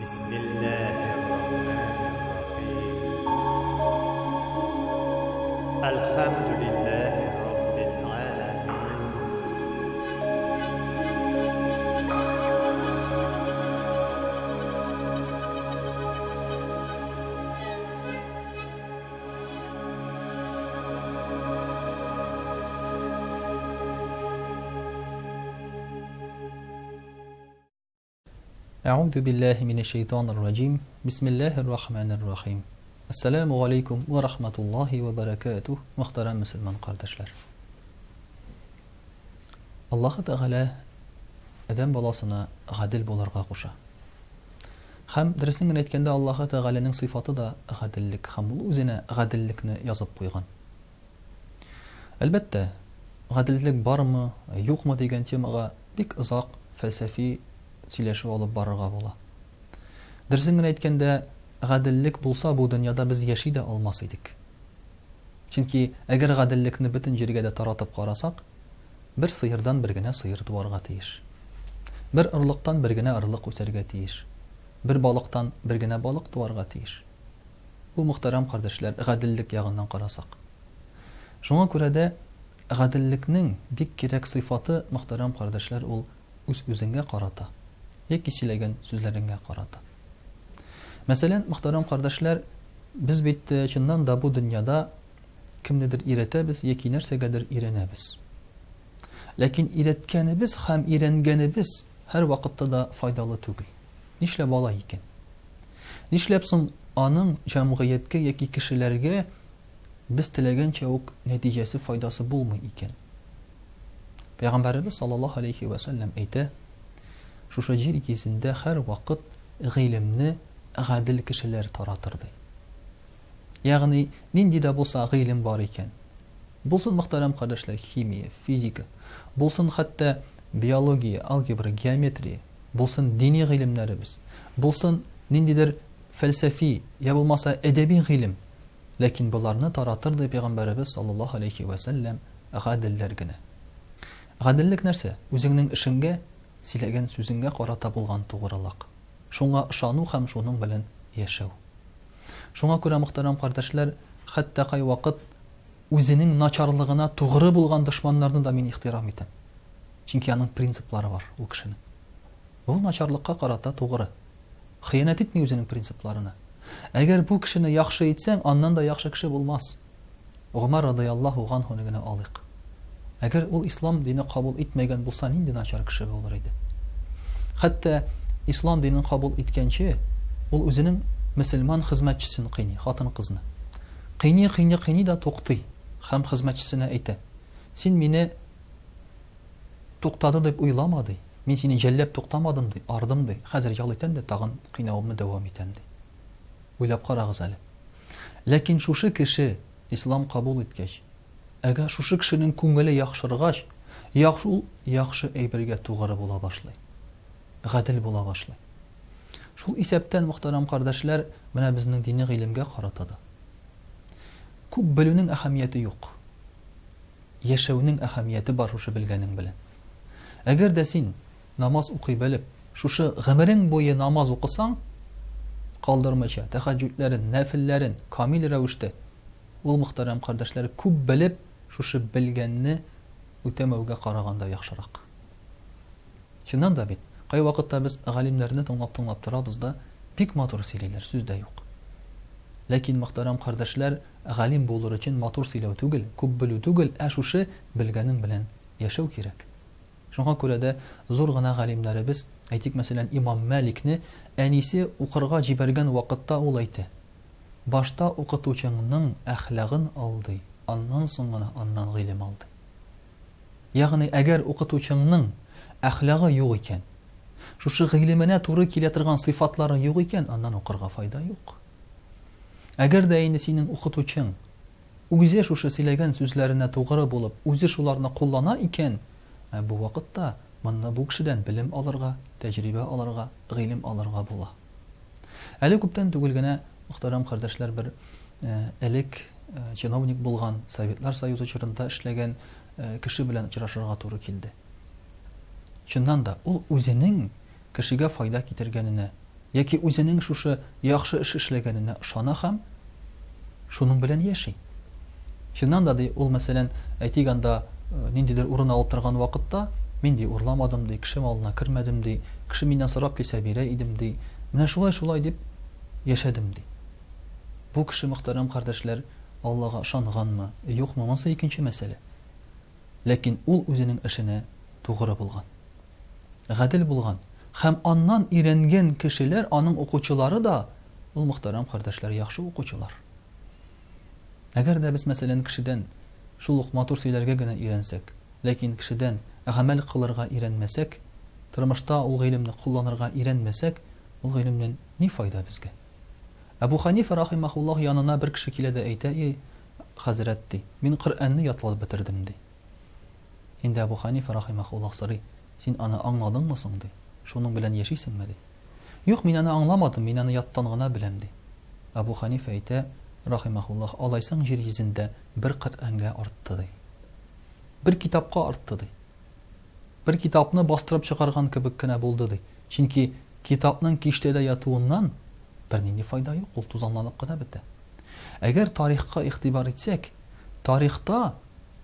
بسم الله الرحمن الرحيم الحمد لله رب العالمين أعوذ بالله من الشيطان الرجيم بسم الله الرحمن الرحيم Assalamu alaikum wa rahmatullahi wa barakatuh. Muhtaram Müslüman kardeşler. Allah Teala adam balasına adil bolarga kuşa. Hem dersinden aytkanda Allah Teala'nın sıfatı da adillik. Hem bu özüne adillikni yazıp koygan. Elbette adillik var mı, yok mu degan temaga bik uzak felsefi сөйләшү алып барырга була. Дөресен генә әйткәндә, гаделлек булса, бу дөньяда без яши дә алмас идек. Чөнки әгәр гаделлекне бөтен җиргә дә таратып карасак, бер сыйырдан бер генә сыйыр туарга тиеш. Бер ырлыктан бер генә ырлык үсәргә тиеш. Бер балыктан бер генә балык туарга тиеш. Бу мөхтәрәм кардәшләр, гаделлек ягыннан карасак. Шуңа күрә дә гаделлекнең бик кирәк сыйфаты, мөхтәрәм кардәшләр, ул үз-үзеңгә карата. Яки сөйләгән сүзләреңгә карата. Мәсәлән, мөхтәрәм кардәшләр, без бит чыннан да бу дөньяда кемнедер иретәбез яки нәрсәгәдер иренәбез. Ләкин иреткәнебез һәм иренгәнебез һәр вакытта да файдалы түгел. Нишләп алай икән? Нишләп соң аның җәмгыятькә яки кешеләргә без теләгәнчә үк нәтиҗәсе, файдасы булмый икән? Пәйгамбәрбез саллаллаһу алейхи ва саллям әйтә: шушы җир йөзендә һәр вакыт гыйлемне гадел кешеләр таратыр ди. Ягъни нинди дә булса гыйлем бар икән. Булсын мөхтәрәм кардәшләр, химия, физика, булсын хәтта биология, алгебра, геометрия, булсын дини гыйлемнәребез, булсын ниндидер фәлсәфи, я булмаса әдәби гыйлем. Ләкин буларны таратыр ди Пәйгамбәрбез саллаллаһу алейхи ва саллям гаделләр генә. Гаделлек нәрсә? Үзеңнең эшеңгә, сөйләгән сүзеңгә карата булган тугрылык. Шуңа ышану һәм шуның белән яшәү. Шуңа күрә мөхтәрәм кардәшләр, хәтта кай вакыт үзенең начарлыгына тугры булган дошманнарны да мин ихтирам итәм. Чөнки аның принциплары бар ул кешенең. Ул начарлыкка карата тугры. Хыянат итми үзенең принципларына. Әгәр бу кешене яхшы итсәң, аннан да яхшы кеше булмас. Умар радиллаһу анһу генә алыйк. Әгәр ул ислам дине кабул итмәгән булса, нинди начар кеше булыр иде? Хәтта ислам динен кабул иткәнче, ул үзенең мөселман хезмәтчесен кыйный, хатын-кызны. Кыйный да туктый. Һәм хезмәтчесенә әйтә: "Син мине туктады дип уйлама ди. Мин сине җәлләп туктамадым ди, ардым ди. Хәзер ял итәм дә тагын кыйнавымны дәвам итәм ди." Уйлап карагыз әле. Ләкин шушы кеше ислам кабул иткәч, әгәр шушы кешенең күңеле яхшыргач, яхшы әйбергә тугры була башлый. Гадел була башлый. Шул исәптән, мөхтәрәм кардәшләр, менә безнең дини гыйлемгә карата да күп белүнең әһәмияте юк. Яшәүнең әһәмияте бар шушы белгәнең белән. Әгәр дә син намаз укый белеп, шушы гомерең буе намаз укысаң, калдырмыйча, тәһаҗҗүдләрен, нәфилләрен камил рәвештә, ул мөхтәрәм кардәшләр, күп белеп, шушы белгәнне үтәмәүгә караганда яхшырак. Шуннан да бит, кай вакытта без галимнәрне тыңлап торабыз да, бик матур сөйлиләр, сүз дә юк. Ләкин мөхтәрәм кардәшләр, галим булыр өчен матур сөйләү түгел, күп белү түгел, шушы белгәнең белән яшәү кирәк. Шуңа күрә дә зур гына галимнәребез, әйтик мәсәлән, Имам Маликне әнисе укырга җибәргән вакытта ул әйтә: "Башта укытучыңның әхлагын алды, аннан соң гына аннан гыйлем алды." Ягъни әгәр укытучыңның әхлагы юк икән, шушы гыйлеменә туры килә торган сыйфатлары юк икән, аннан укырга файда юк. Әгәр дә инде синең укытучың үзе шушы сөйләгән сүзләренә тугры булып, үзе шуларны куллана икән, бу вакытта монда бу кешедән белем алырга, тәҗрибә алырга, гыйлем алырга була. Әле күптән түгел генә, мөхтәрәм кардәшләр, бер элек чиновник булган, Советлар Союзы чорында эшләгән кеше белән очрашырга туры килде. Чыннан да ул үзенең кешегә файда китергәненә, яки үзенең шушы яхшы эш эшләгәненә ышана һәм шуның белән яши. Шуннан да ул мәсәлән әйтик анда ниндидер урын алып торган вакытта мин ди урламадым ди, кеше малына кермәдем ди, кеше миннән сорап килсә бирә идем ди, менә шулай дип яшәдем ди. Бу кеше мөхтәрәм кардәшләр Аллага ышанганмы, юкмы, монысы икенче мәсьәлә. Ләкин ул үзенең эшенә тугры булган, гадел булган һәм аннан өйрәнгән кешеләр, аның укучылары да ул мөхтәрәм кардәшләр яхшы укучылар. Әгәр дә без мәсәлән кешедән шул ук матур сөйләргә генә өйрәнсәк, ләкин кешедән гамәл кылырга өйрәнмәсәк, тормышта ул гыйлемне кулланырга өйрәнмәсәк, ул гыйлемнән ни файда безгә? Абу Ханифа рахимахуллаһ янына бер кеше килә дә әйтә: "Хәзрәт ди, мин Коръәнне ятлап бетердем" ди. Инде Абу Ханифа рахимахуллаһ сорый: "Син аны аңладыңмы соң?" ди. "Шуның белән яшисеңме?" ди. "Юк, мин аны аңламадым, мин аны яттан гына беләм" ди. Абу Ханифа әйтә рахимахуллаһ: "Алайсаң җир йөзендә бер Коръәнгә артты" ди. Бер китапка артты ди. Бер китапны бастырып чыгарган кебек кенә булды ди. Чөнки китапның киштәдә ятуыннан бернинди файда юк, ул тузанланып кына бетә. Әгәр тарихка игътибар итсәк, тарихта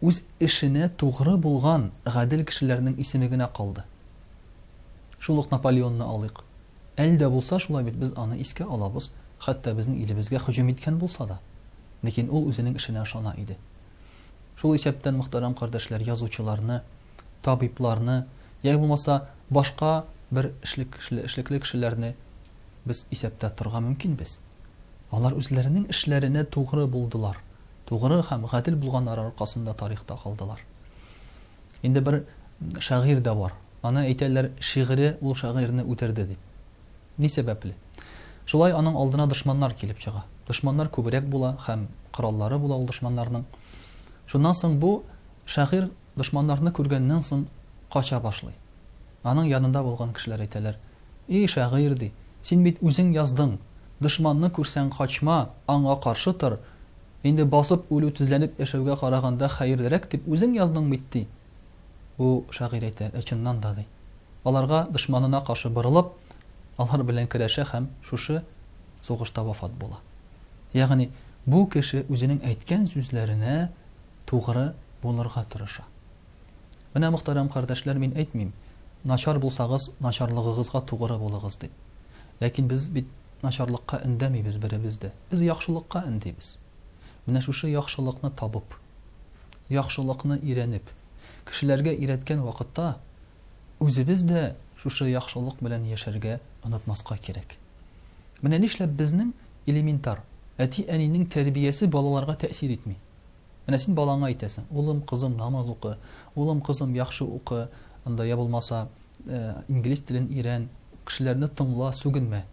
үз эшенә тугры булган гадел кешеләрнең исеме генә калды. Шул ук Наполеонны алыйк. Әлдә булса шулай бит без аны искә алабыз, хәтта безнең илебезгә һөҗүм иткән булса да. Ләкин ул үзенең эшенә ышана иде. Шул исәптән мөхтәрәм кардәшләр, язучыларны, табибларны, яки булмаса башка бер эшлекле кешеләрне без исәптә торырга мөмкин без. Алар үзләренең эшләренә тугры булдылар. Тугры һәм гадел булганнар аркасында тарихта калдылар. Инде бер шагыйрь дә бар. Аны әйтәләр, шигыре ул шагыйрьне үтерде дип. Ни сәбәпле? Шулай аның алдына дошманнар килеп чыга. Дошманнар күбрәк була һәм кораллары була ул дошманнарның. Шуннан соң бу шагыйрь дошманнарны күргәннән соң кача башлый. Аның янында булган кешеләр әйтәләр: "И шагыйрь ди, син бит үзең яздың. Дошманны күрсәң качма, аңа каршы тор. Инде басып үлү тезләнеп яшәүгә караганда хәерлерәк дип үзең яздың бит" ди. Ул шагыйрь әйтә: "Чыннан да" ди. Аларга дошманына каршы борылып, алар белән көрәшә һәм шушы сугышта вафат була. Ягъни бу кеше үзенең әйткән сүзләренә тугры булырга тырыша. Менә мөхтәрәм кардәшләр, мин әйтмим, начар булсагыз, начарлыгыгызга тугры булыгыз дип. Ләкин без бит начарлыкка индәмибез беребездә. Без яхшылыкка индибез. Менә шушы яхшылыкны табып, яхшылыкны өйрәнеп, кешеләргә өйрәткән вакытта үзебез дә шушы яхшылык белән яшәргә онытмаска кирәк. Менә нишләп безнең элементар әти-әнинең тәрбиясе балаларга тәэсир итми. Менә син балаңа әйтәсең: "Улым, кызым, намаз укы, улым, кызым, яхшы укы, анда я булмаса инглиз телен өйрән, кешеләрне тыңла, сүгенмә."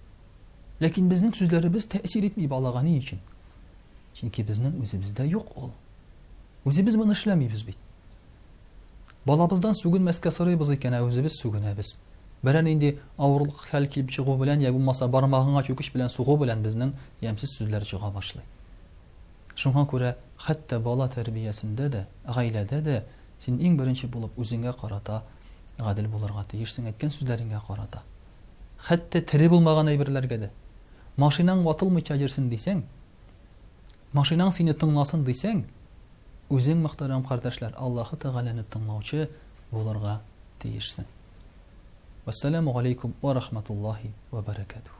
Ләкин безнең сүзләребез тәэсир итми балага ни өчен? Чөнки безнең үзебездә юк ул. Үзебез моны эшләмибез бит. Балабыздан сүгенмәскә сорыйбыз икән, үзебез сүгенәбез. Берәр нинди авырлык хәл килеп чыгу белән, я булмаса бармагыңа чүкеш белән сугу белән безнең ямсыз сүзләр чыга башлый. Шуңа күрә хәтта бала тәрбиясендә дә, гаиләдә дә син иң беренче булып үзеңә карата гадел булырга тиешсең, әйткән сүзләреңә карата. Хәтта тере булмаган әйберләргә дә. Машинаң ватылмыйча йөрсен дисәң, машинаң сине тыңласын дисәң, үзең мөхтәрәм кардәшләр, Аллаһы Тәгаләне тыңлаучы булырга тиешсең. Вассаламу алейкум ва рахматуллаһи ва баракатуһ.